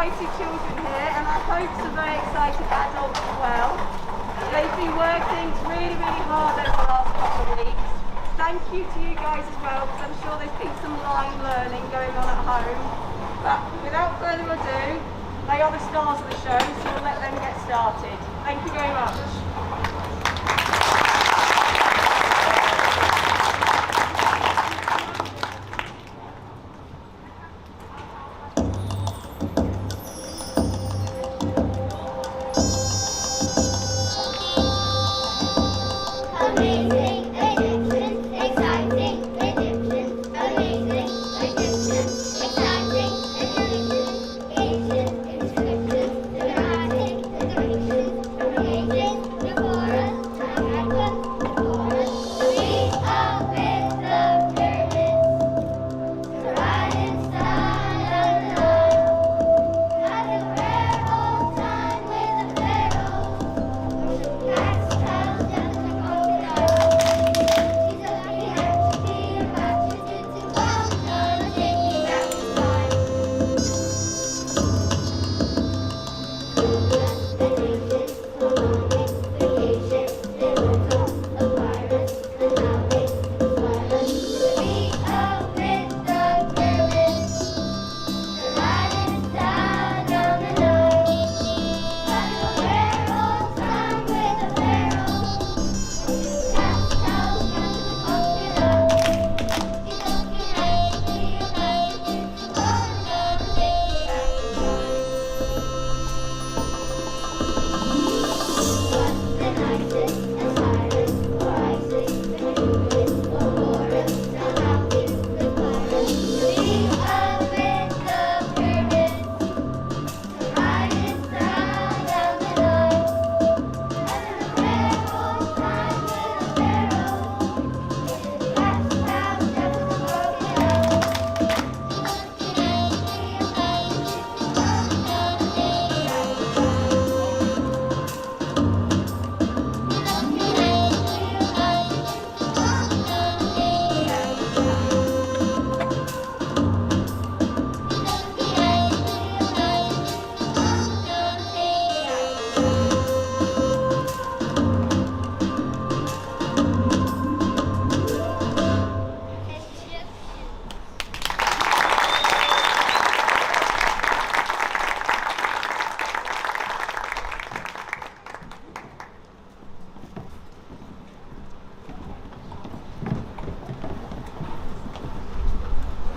excited children here, and I hope some very excited adults as well. They've been working really, really hard over the last couple of weeks. Thank you to you guys as well, because I'm sure there's been some line learning going on at home. But without further ado, they are the stars of the show, so we'll let them get started. Thank you very much.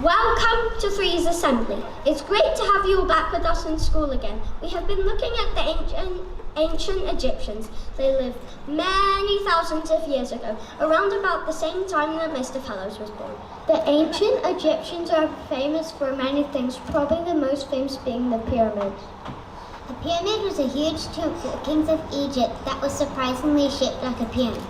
Welcome to Three's Assembly. It's great to have you all back with us in school again. We have been looking at the ancient Egyptians. They lived many thousands of years ago, around about the same time that Mr. Fellows was born. The ancient Egyptians are famous for many things, probably the most famous being the pyramids. The pyramid was a huge tomb for the kings of Egypt that was surprisingly shaped like a pyramid.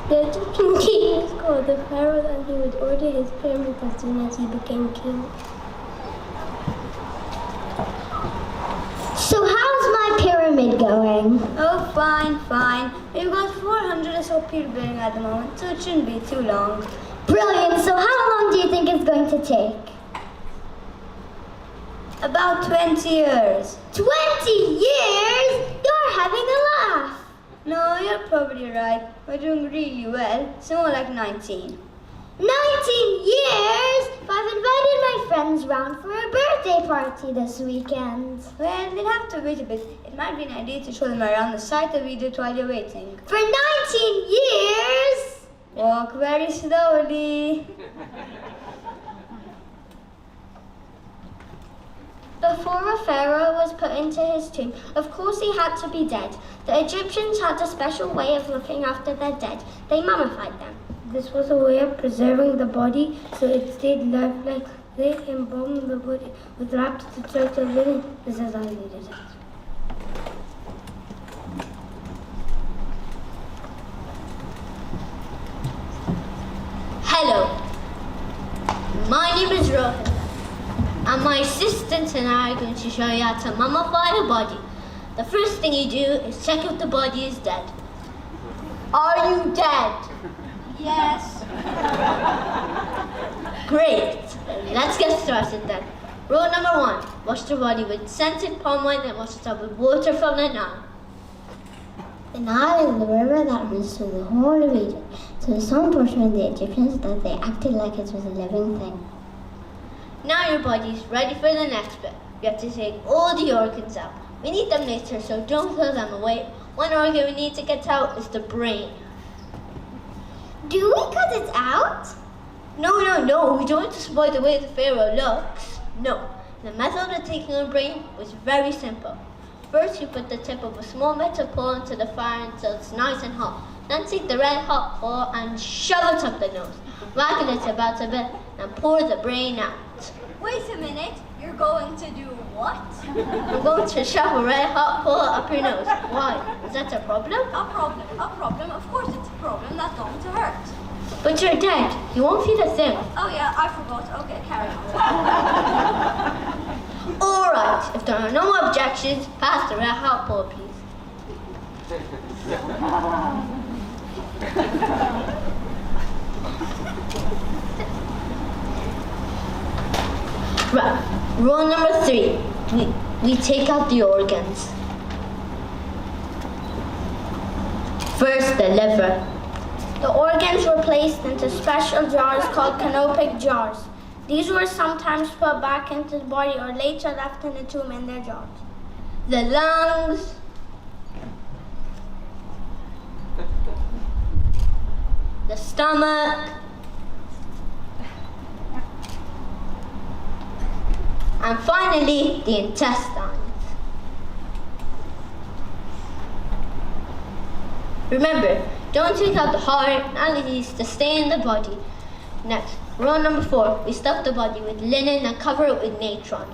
The Egyptian king was called the pharaoh, and he would order his pyramid as soon as he became king. So how's my pyramid going? Oh, fine. We've got 400 or so people building at the moment, so it shouldn't be too long. Brilliant! So how long do you think it's going to take? About 20 years. 20 years? You're having a laugh. No, you're probably right. We're doing really well. It's more like 19. 19 years? I've invited my friends round for a birthday party this weekend. Well, we'll have to wait a bit. It might be an idea to show them around the site that we did while you're waiting. For 19 years? Walk very slowly. Before a pharaoh was put into his tomb, of course he had to be dead. The Egyptians had a special way of looking after their dead. They mummified them. This was a way of preserving the body so it stayed lifelike. They embalmed the body with wrapped threads of linen. This is how they did it. Hello, my name is Rohan, and my assistant and I are going to show you how to mummify a body. The first thing you do is check if the body is dead. Are you dead? Yes. Great. Let's get started then. Rule number 1, wash the body with scented palm oil and wash it up with water from the Nile. The Nile is the river that runs through the whole of Egypt, so it's so important to the Egyptians that they acted like it was a living thing. Now your body is ready for the next bit. We have to take all the organs out. We need them later, so don't throw them away. One organ we need to get out is the brain. Do we cut it out? No, we don't want to spoil the way the pharaoh looks. No, the method of taking a brain was very simple. First, you put the tip of a small metal pole into the fire until it's nice and hot. Then take the red hot pole and shove it up the nose. Waggle it about a bit and pour the brain out. Wait a minute, you're going to do what? I'm going to shove a red hot pole up your nose. Why? Is that a problem? A problem. Of course it's a problem. That's going to hurt. But you're dead. You won't feel a thing. Oh yeah, I forgot. Okay, carry on. All right. If there are no objections, pass the red hot pole, please. Right. Rule number 3. We take out the organs. First, the liver. The organs were placed into special jars called canopic jars. These were sometimes put back into the body or later left in the tomb in their jars. The lungs. The stomach. And finally, the intestines. Remember, don't take out the heart, none of these to stay in the body. Next, rule number 4, we stuff the body with linen and cover it with natron.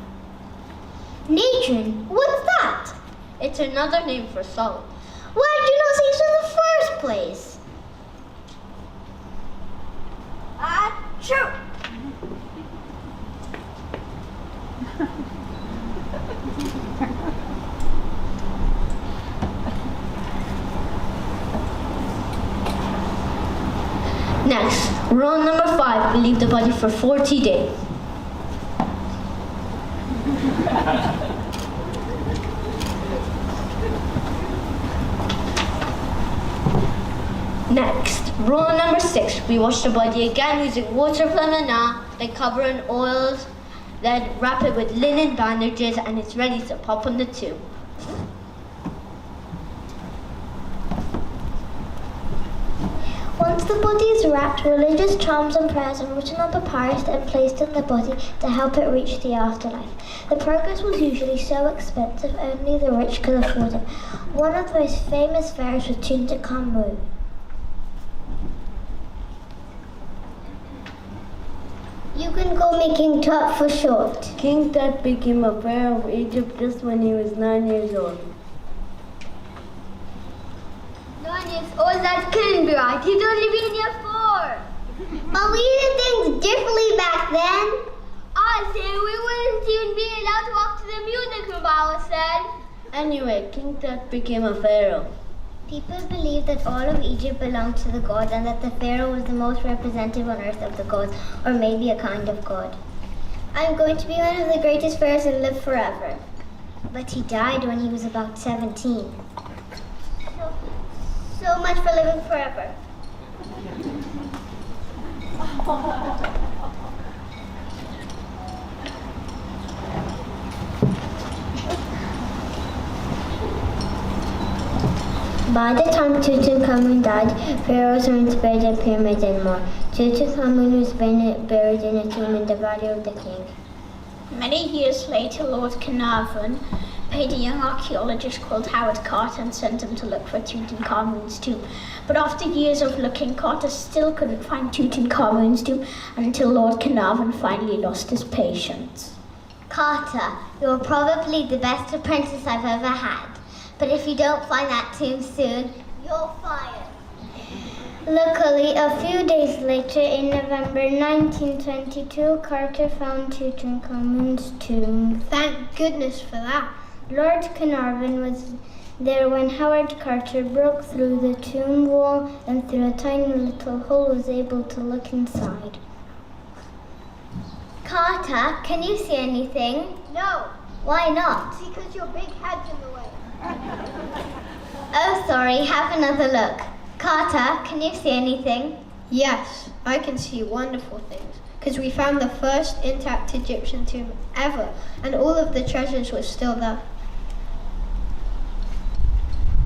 Natron? What's that? It's another name for salt. Why did you not say so in the first place? Shoot! Next, rule number 5, we leave the body for 40 days. Next, rule number 6, we wash the body again using water from the Nile, then cover in oils, then wrap it with linen bandages, and it's ready to pop in the tomb. Once the body is wrapped, religious charms and prayers are written on papyrus and placed in the body to help it reach the afterlife. The process was usually so expensive only the rich could afford it. One of the most famous pharaohs was Tutankhamun. You can call me King Tut for short. King Tut became a pharaoh of Egypt just when he was 9 years old. 9 years old, that couldn't be right. He'd only been here 4. But we did things differently back then. I say we wouldn't even be allowed to walk to the music room by ourselves. Anyway, King Tut became a pharaoh. People believed that all of Egypt belonged to the gods and that the pharaoh was the most representative on earth of the gods, or maybe a kind of god. I'm going to be one of the greatest pharaohs and live forever. But he died when he was about 17. So much for living forever. By the time Tutankhamun died, pharaohs weren't buried in pyramids anymore. Tutankhamun was buried in a tomb in the Valley of the King. Many years later, Lord Carnarvon paid a young archaeologist called Howard Carter and sent him to look for Tutankhamun's tomb. But after years of looking, Carter still couldn't find Tutankhamun's tomb until Lord Carnarvon finally lost his patience. Carter, you're probably the best apprentice I've ever had. But if you don't find that tomb soon, you're fired. Luckily, a few days later, in November 1922, Carter found Tutankhamun's tomb. Thank goodness for that. Lord Carnarvon was there when Howard Carter broke through the tomb wall and through a tiny little hole was able to look inside. Carter, can you see anything? No, Why not? because your big head's in the way. Oh, sorry, have another look. Carter, can you see anything? Yes, I can see wonderful things. Because we found the first intact Egyptian tomb ever, and all of the treasures were still there.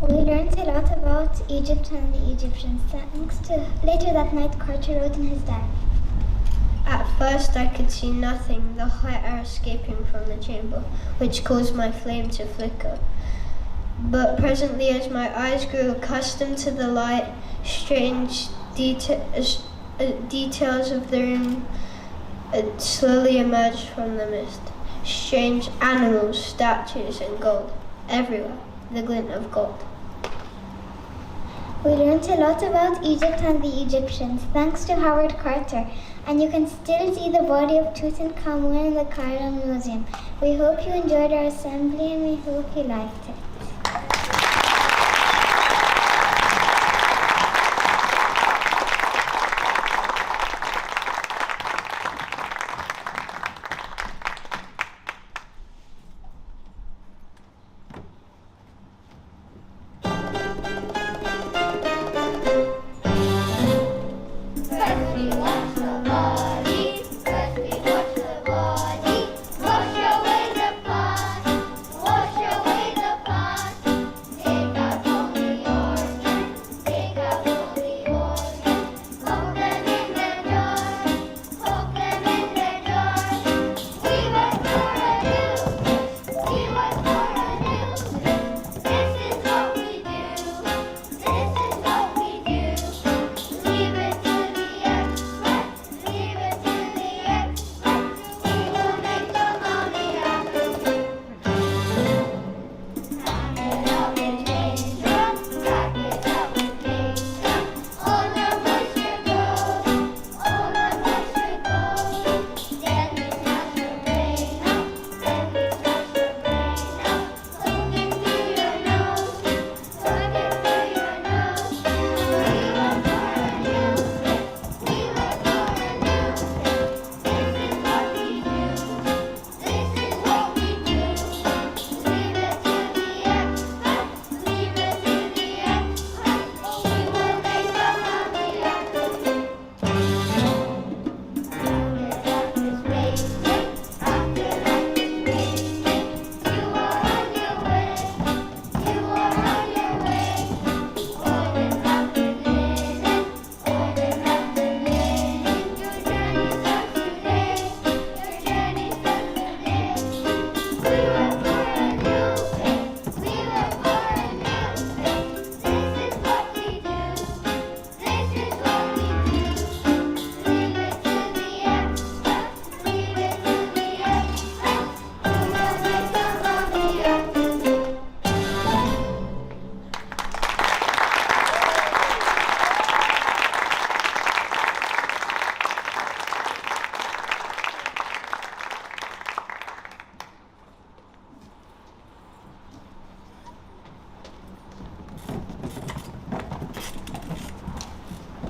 We learned a lot about Egypt and the Egyptians thanks to later that night Carter wrote in his diary. At first I could see nothing, the hot air escaping from the chamber, which caused my flame to flicker. But presently, as my eyes grew accustomed to the light, strange details of the room slowly emerged from the mist. Strange animals, statues, and gold. Everywhere, the glint of gold. We learned a lot about Egypt and the Egyptians thanks to Howard Carter, and you can still see the body of Tutankhamun in the Cairo Museum. We hope you enjoyed our assembly and we hope you liked it.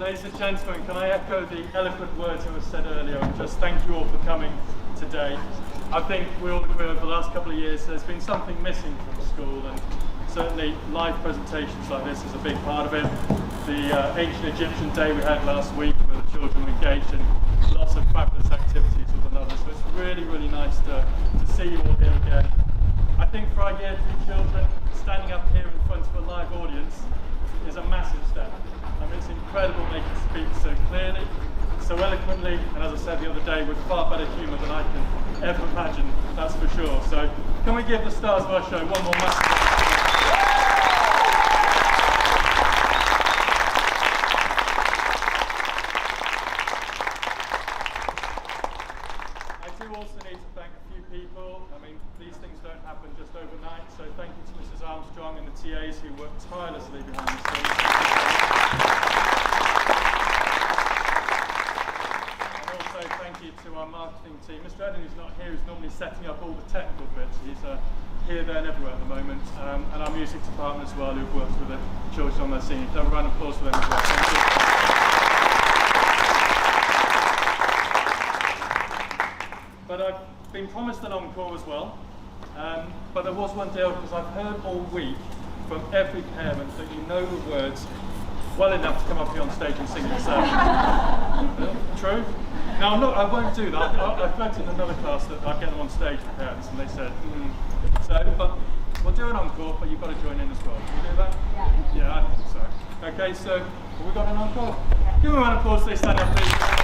Ladies and gentlemen, can I echo the eloquent words that were said earlier and just thank you all for coming today. I think we all agree over the last couple of years there's been something missing from school, and certainly live presentations like this is a big part of it. The Ancient Egyptian Day we had last week where the children were engaged in lots of fabulous activities with one another, so it's really, really nice to see you all here again. I think for our Year 3 children, standing up here in front of a live audience is a massive step. I mean, it's incredible they can speak so clearly, so eloquently, and as I said the other day, with far better humour than I can ever imagine, that's for sure. So can we give the stars of our show one more massive round? I do also need to thank a few people. I mean, these things don't happen just overnight, so thank you to Mrs. Armstrong and the TAs who worked tirelessly behind the scenes. Thank you to our marketing team. Mr. Eden, who's not here, is normally setting up all the technical bits. He's here, there and everywhere at the moment. And our music department as well, who've worked with the children on their singing. Have a round of applause for them as well. Thank you. but I've been promised an encore as well. But there was one deal, because I've heard all week from every parent that you know the words well enough to come up here on stage and sing it yourself. True? Now, I won't do that. I've worked in another class that I get them on stage for parents, and they said, So, but we'll do an encore, but you've got to join in as well. Can you do that? Yeah. Yeah, I think so. Okay, so have we got an encore? Give them a round of applause, they stand up, please.